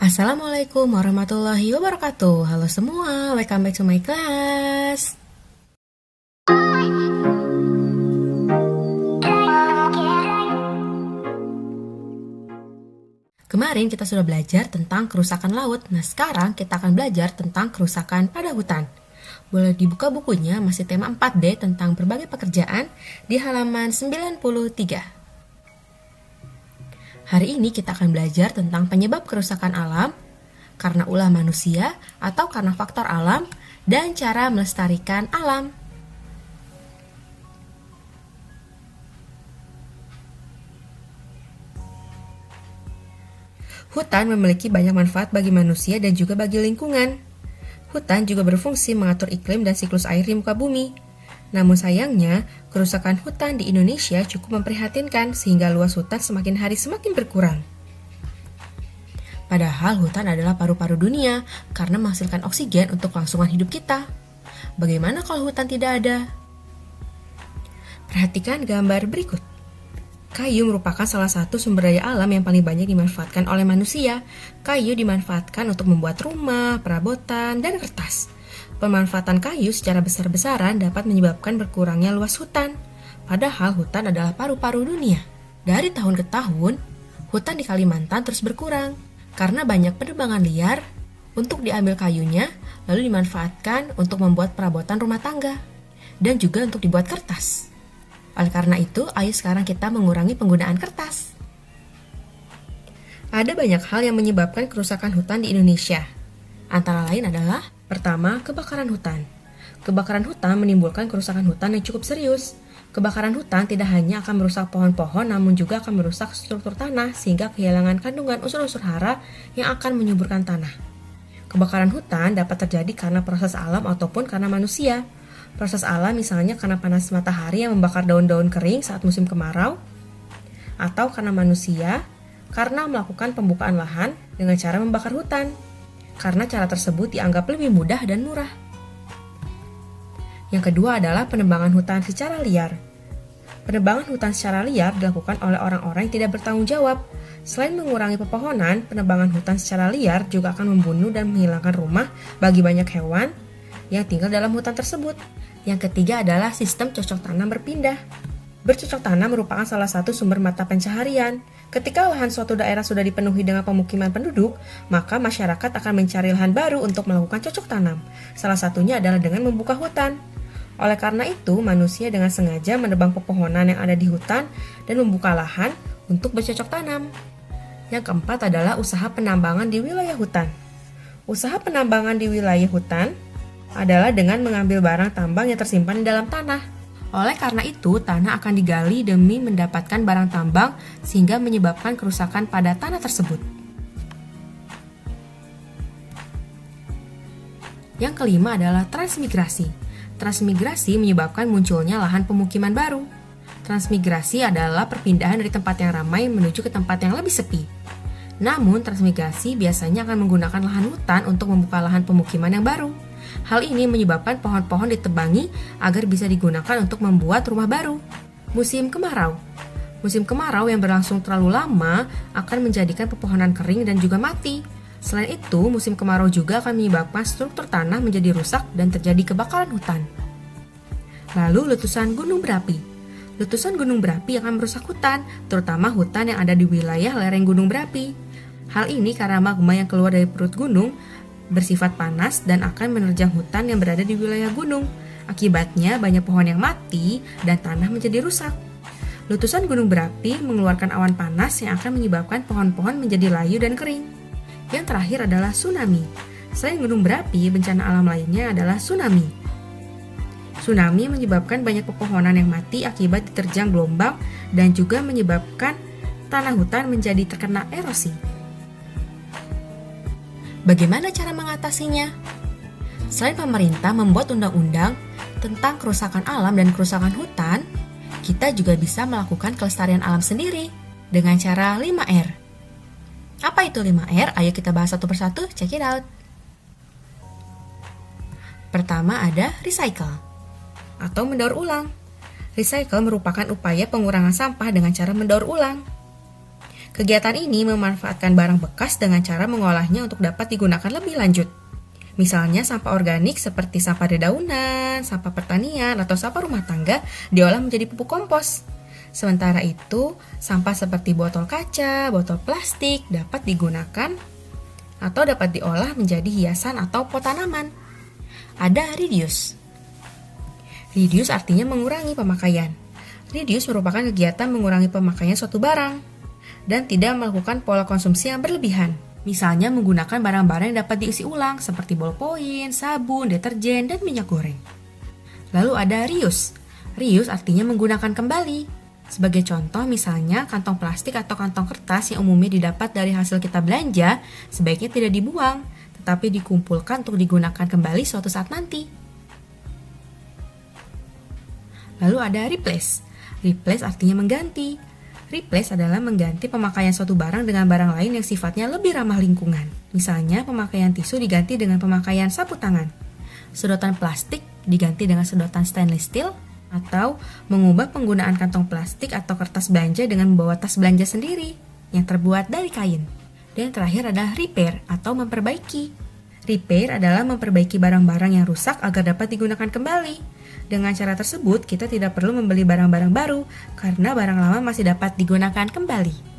Assalamualaikum warahmatullahi wabarakatuh. Halo semua, welcome back to my class. Kemarin kita sudah belajar tentang kerusakan laut. Nah, sekarang kita akan belajar tentang kerusakan pada hutan. Boleh dibuka bukunya, masih tema 4D tentang berbagai pekerjaan di halaman 93. Hari ini kita akan belajar tentang penyebab kerusakan alam, karena ulah manusia atau karena faktor alam, dan cara melestarikan alam. Hutan memiliki banyak manfaat bagi manusia dan juga bagi lingkungan. Hutan juga berfungsi mengatur iklim dan siklus air di muka bumi. Namun sayangnya, kerusakan hutan di Indonesia cukup memprihatinkan sehingga luas hutan semakin hari semakin berkurang. Padahal hutan adalah paru-paru dunia karena menghasilkan oksigen untuk kelangsungan hidup kita. Bagaimana kalau hutan tidak ada? Perhatikan gambar berikut. Kayu merupakan salah satu sumber daya alam yang paling banyak dimanfaatkan oleh manusia. Kayu dimanfaatkan untuk membuat rumah, perabotan, dan kertas. Pemanfaatan kayu secara besar-besaran dapat menyebabkan berkurangnya luas hutan. Padahal hutan adalah paru-paru dunia. Dari tahun ke tahun, hutan di Kalimantan terus berkurang karena banyak penebangan liar untuk diambil kayunya lalu dimanfaatkan untuk membuat perabotan rumah tangga dan juga untuk dibuat kertas. Oleh karena itu, ayo sekarang kita mengurangi penggunaan kertas. Ada banyak hal yang menyebabkan kerusakan hutan di Indonesia. Antara lain adalah, pertama, kebakaran hutan. Kebakaran hutan menimbulkan kerusakan hutan yang cukup serius. Kebakaran hutan tidak hanya akan merusak pohon-pohon, namun juga akan merusak struktur tanah sehingga kehilangan kandungan unsur-unsur hara yang akan menyuburkan tanah. Kebakaran hutan dapat terjadi karena proses alam ataupun karena manusia. Proses alam misalnya karena panas matahari yang membakar daun-daun kering saat musim kemarau, atau karena manusia karena melakukan pembukaan lahan dengan cara membakar hutan, karena cara tersebut dianggap lebih mudah dan murah. Yang kedua adalah penebangan hutan secara liar. Penebangan hutan secara liar dilakukan oleh orang-orang yang tidak bertanggung jawab. Selain mengurangi pepohonan, penebangan hutan secara liar juga akan membunuh dan menghilangkan rumah bagi banyak hewan yang tinggal dalam hutan tersebut. Yang ketiga adalah sistem cocok tanam berpindah. Bercocok tanam merupakan salah satu sumber mata pencaharian. Ketika lahan suatu daerah sudah dipenuhi dengan pemukiman penduduk, maka masyarakat akan mencari lahan baru untuk melakukan cocok tanam. Salah satunya adalah dengan membuka hutan. Oleh karena itu, manusia dengan sengaja menebang pepohonan yang ada di hutan dan membuka lahan untuk bercocok tanam. Yang keempat adalah usaha penambangan di wilayah hutan. Usaha penambangan di wilayah hutan adalah dengan mengambil barang tambang yang tersimpan di dalam tanah. Oleh karena itu, tanah akan digali demi mendapatkan barang tambang sehingga menyebabkan kerusakan pada tanah tersebut. Yang kelima adalah transmigrasi. Transmigrasi menyebabkan munculnya lahan pemukiman baru. Transmigrasi adalah perpindahan dari tempat yang ramai menuju ke tempat yang lebih sepi. Namun, transmigrasi biasanya akan menggunakan lahan hutan untuk membuka lahan pemukiman yang baru. Hal ini menyebabkan pohon-pohon ditebangi agar bisa digunakan untuk membuat rumah baru. Musim kemarau. Musim kemarau yang berlangsung terlalu lama akan menjadikan pepohonan kering dan juga mati. Selain itu, musim kemarau juga akan menyebabkan struktur tanah menjadi rusak dan terjadi kebakaran hutan. Lalu letusan gunung berapi. Letusan gunung berapi akan merusak hutan, terutama hutan yang ada di wilayah lereng gunung berapi. Hal ini karena magma yang keluar dari perut gunung bersifat panas dan akan menerjang hutan yang berada di wilayah gunung. Akibatnya banyak pohon yang mati dan tanah menjadi rusak. Letusan gunung berapi mengeluarkan awan panas yang akan menyebabkan pohon-pohon menjadi layu dan kering. Yang terakhir adalah tsunami. Selain gunung berapi, bencana alam lainnya adalah tsunami. Tsunami menyebabkan banyak pepohonan yang mati akibat diterjang gelombang dan juga menyebabkan tanah hutan menjadi terkena erosi. Bagaimana cara mengatasinya? Selain pemerintah membuat undang-undang tentang kerusakan alam dan kerusakan hutan, kita juga bisa melakukan kelestarian alam sendiri dengan cara 5R. Apa itu 5R? Ayo kita bahas satu persatu, check it out. Pertama ada recycle atau mendaur ulang. Recycle merupakan upaya pengurangan sampah dengan cara mendaur ulang. Kegiatan ini memanfaatkan barang bekas dengan cara mengolahnya untuk dapat digunakan lebih lanjut. Misalnya sampah organik seperti sampah dedaunan, sampah pertanian, atau sampah rumah tangga diolah menjadi pupuk kompos. Sementara itu, sampah seperti botol kaca, botol plastik dapat digunakan atau dapat diolah menjadi hiasan atau pot tanaman. Ada reduce. Reduce artinya mengurangi pemakaian. Reduce merupakan kegiatan mengurangi pemakaian suatu barang dan tidak melakukan pola konsumsi yang berlebihan. Misalnya menggunakan barang-barang yang dapat diisi ulang seperti ballpoint, sabun, deterjen, dan minyak goreng. Lalu ada reuse. Reuse artinya menggunakan kembali. Sebagai contoh misalnya kantong plastik atau kantong kertas yang umumnya didapat dari hasil kita belanja, sebaiknya tidak dibuang, tetapi dikumpulkan untuk digunakan kembali suatu saat nanti. Lalu ada replace. Replace artinya mengganti. Replace adalah mengganti pemakaian suatu barang dengan barang lain yang sifatnya lebih ramah lingkungan. Misalnya pemakaian tisu diganti dengan pemakaian sapu tangan. Sedotan plastik diganti dengan sedotan stainless steel, atau mengubah penggunaan kantong plastik atau kertas belanja dengan membawa tas belanja sendiri yang terbuat dari kain. Dan terakhir adalah repair atau memperbaiki. Repair adalah memperbaiki barang-barang yang rusak agar dapat digunakan kembali. Dengan cara tersebut, kita tidak perlu membeli barang-barang baru karena barang lama masih dapat digunakan kembali.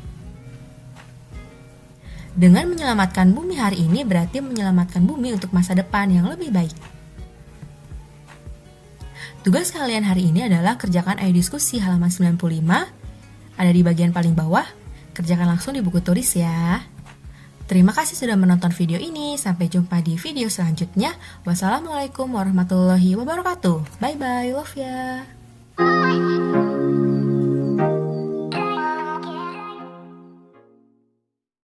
Dengan menyelamatkan bumi hari ini berarti menyelamatkan bumi untuk masa depan yang lebih baik. Tugas kalian hari ini adalah kerjakan ayo diskusi halaman 95, ada di bagian paling bawah, kerjakan langsung di buku tulis ya. Terima kasih sudah menonton video ini, sampai jumpa di video selanjutnya. Wassalamualaikum warahmatullahi wabarakatuh. Bye bye, love ya.